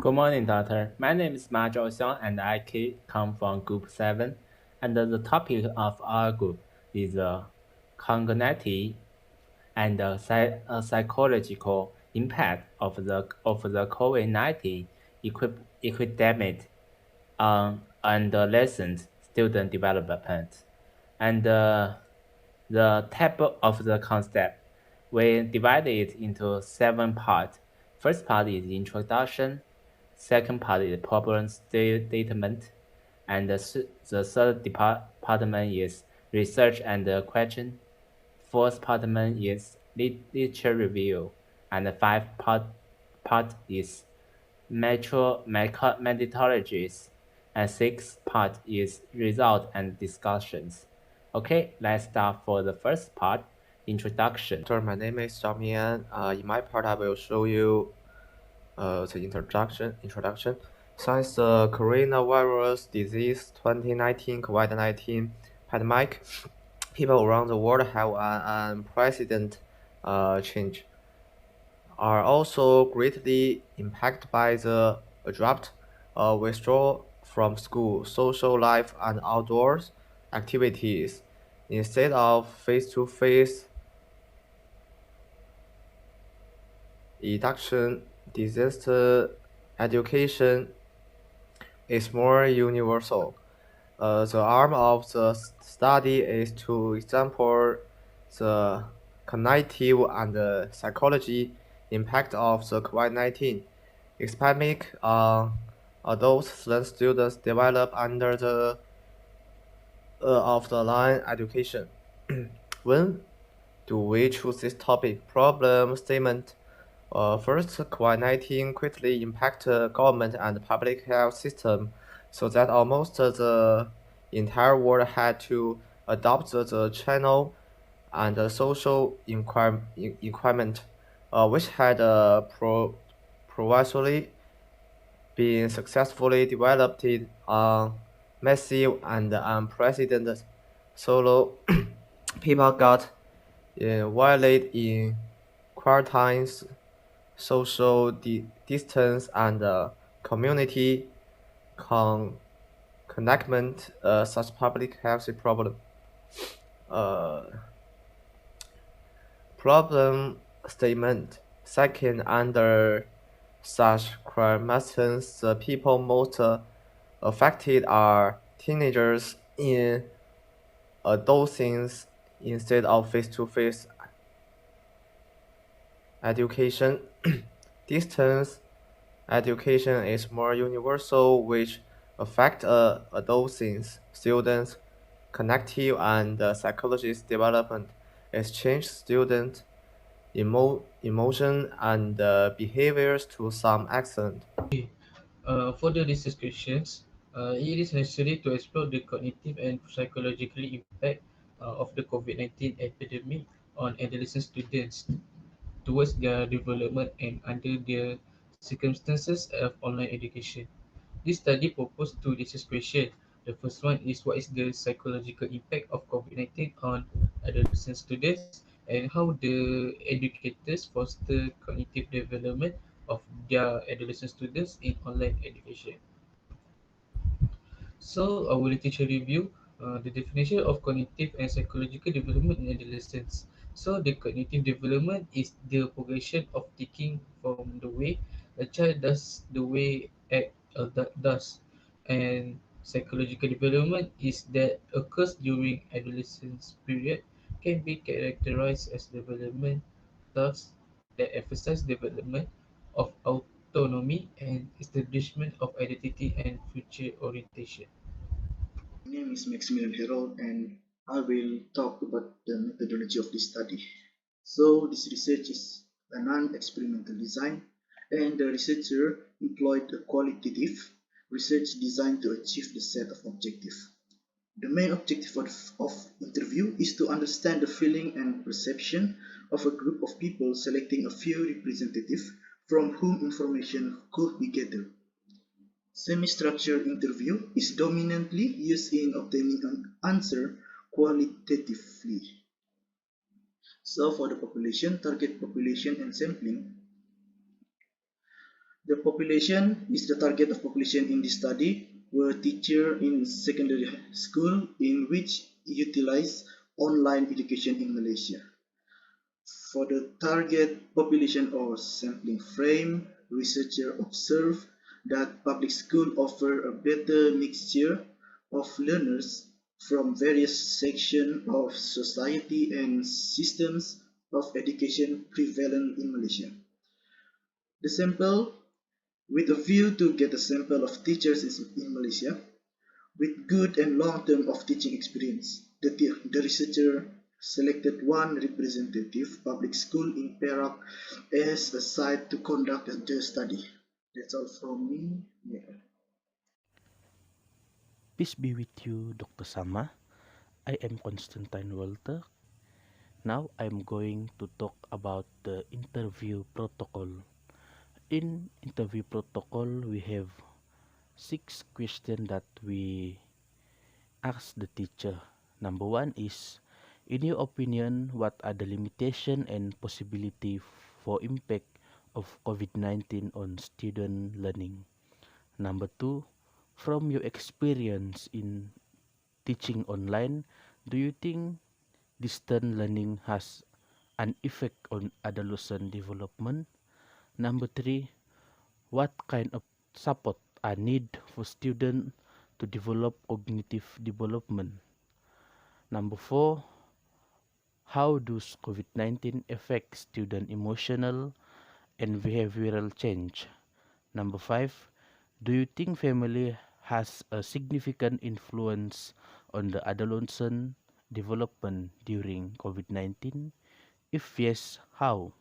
Good morning, doctor. My name is Ma Zhaoxiang and come from Group 7. And the topic of our group is cognitive and psychological impact of the COVID-19 epidemic on adolescent student development. And the type of the concept, we divide it into 7 parts. First part is introduction, second part is problem statement, and the third department is research and question. Fourth department is literature review, and the part is methodologies, and sixth part is result and discussions. Okay, let's start for the first part, introduction. My name is Zhao Mian. In my part, I will show you the introduction. Since the coronavirus disease 2019 COVID-19 pandemic, people around the world have an unprecedented change. Are also greatly impacted by the abrupt withdrawal from school, social life, and outdoors activities. Instead of face-to-face education, disaster education is more universal. The arm of the study is to example the cognitive and psychology impact of the COVID-19 epidemic on adults and students develop under the of the line education. When do we choose this topic? Problem statement. First, COVID-19 quickly impacted government and public health system, so that almost the entire world had to adopt the channel and the social requirement, which had previously been successfully developed on massive and unprecedented solo. People got violated in quarantines, social distance, and community con connectment, such public health problem. Uh, Problem statement. Second, under such circumstances, the people most affected are teenagers in adolescence instead of face-to-face education. Distance education is more universal, which affect adolescents, students, cognitive and psychologist development, exchange student emotion and behaviors to some extent. For the research questions, it is necessary to explore the cognitive and psychological impact of the COVID-19 epidemic on adolescent students towards their development and under the circumstances of online education. This study proposed two research questions. The first one is what is the psychological impact of COVID-19 on adolescent students and how the educators foster cognitive development of their adolescent students in online education. So, our literature review, the definition of cognitive and psychological development in adolescence. So, the cognitive development is the progression of thinking from the way a child does the way act adult does, and psychological development is that occurs during adolescence period can be characterized as development tasks that emphasize development of autonomy and establishment of identity and future orientation. My name is Maximilian Herold, and I will talk about the methodology of this study. So, this research is a non-experimental design, and the researcher employed a qualitative research designed to achieve the set of objectives. The main objective of interview is to understand the feeling and perception of a group of people, selecting a few representatives from whom information could be gathered. Semi-structured interview is dominantly used in obtaining an answer qualitatively. So for the population, target population and sampling, The population is the target of population in this study were teachers in secondary school in which utilize online education in Malaysia. For the target population or sampling frame, researchers observe that public schools offer a better mixture of learners from various sections of society and systems of education prevalent in Malaysia. The sample, with a view to get a sample of teachers in Malaysia, with good and long term of teaching experience, the researcher selected one representative public school in Perak as a site to conduct the study. That's all from me. Yeah. Peace be with you, Dr. Sama. I am Constantine Walter. Now I'm going to talk about the interview protocol. In interview protocol, we have 6 questions that we ask the teacher. Number one is, in your opinion, what are the limitation and possibility for impact of COVID-19 on student learning? Number two, from your experience in teaching online, do you think distance learning has an effect on adolescent development? Number three, what kind of support are need for students to develop cognitive development? Number four, how does COVID-19 affect student emotional and behavioral change? Number five, do you think family has a significant influence on the adolescent development during COVID-19? If yes, how?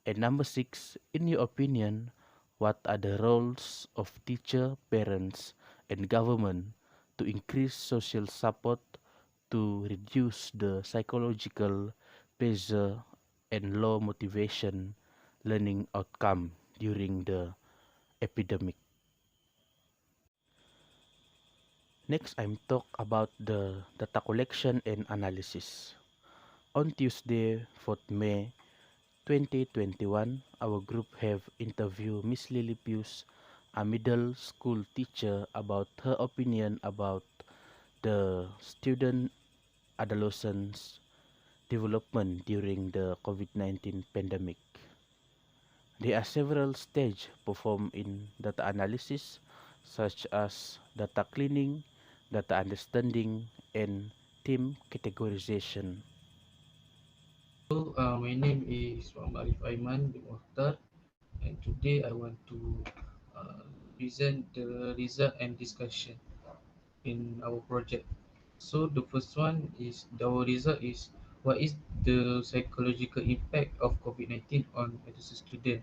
And number six, in your opinion, what are the roles of teacher, parents, and government to increase social support to reduce the psychological pressure and low motivation learning outcome during the epidemic? Next, I'm talk about the data collection and analysis. On Tuesday, 4th May 2021, our group have interviewed Miss Lily Pius, a middle school teacher, about her opinion about the student adolescents development during the COVID-19 pandemic. There are several stages performed in data analysis, such as data cleaning, data understanding, and team categorization. My name is Muhammad Arif Aiman bin Mokhtar, and today I want to uh, present the result and discussion in our project. So the first one is our result is what is the psychological impact of COVID-19 on adolescent student.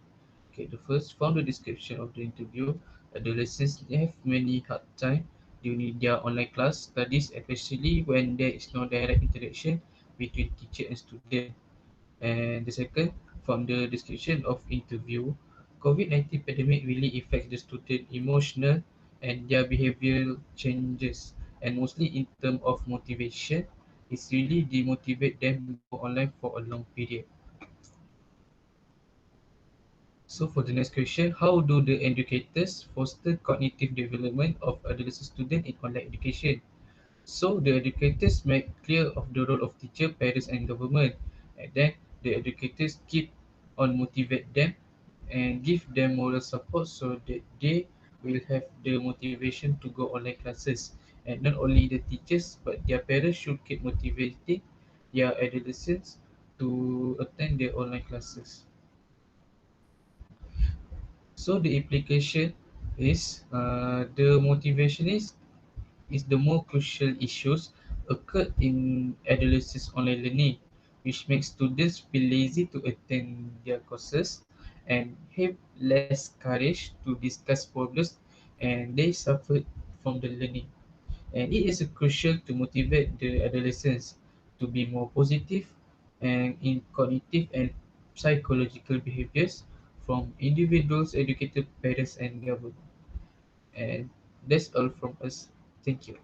Okay, the first from the description of the interview, adolescents have many hard time during their online class studies, especially when there is no direct interaction between teacher and student. And the second, from the description of interview, COVID-19 pandemic really affects the student emotional and their behavioral changes, and mostly in terms of motivation, it's really demotivate them go online for a long period. So for the next question, how do the educators foster cognitive development of adolescent students in online education? So the educators make clear of the role of teacher, parents and government, and then the educators keep on motivate them and give them moral support so that they will have the motivation to go online classes. And not only the teachers but their parents should keep motivating their adolescents to attend their online classes. So the implication is the motivation is the more crucial issues occur in adolescents online learning, which makes students feel lazy to attend their courses and have less courage to discuss problems, and they suffer from the learning. And it is crucial to motivate the adolescents to be more positive and in cognitive and psychological behaviors from individuals, educated parents and government. And that's all from us. Thank you.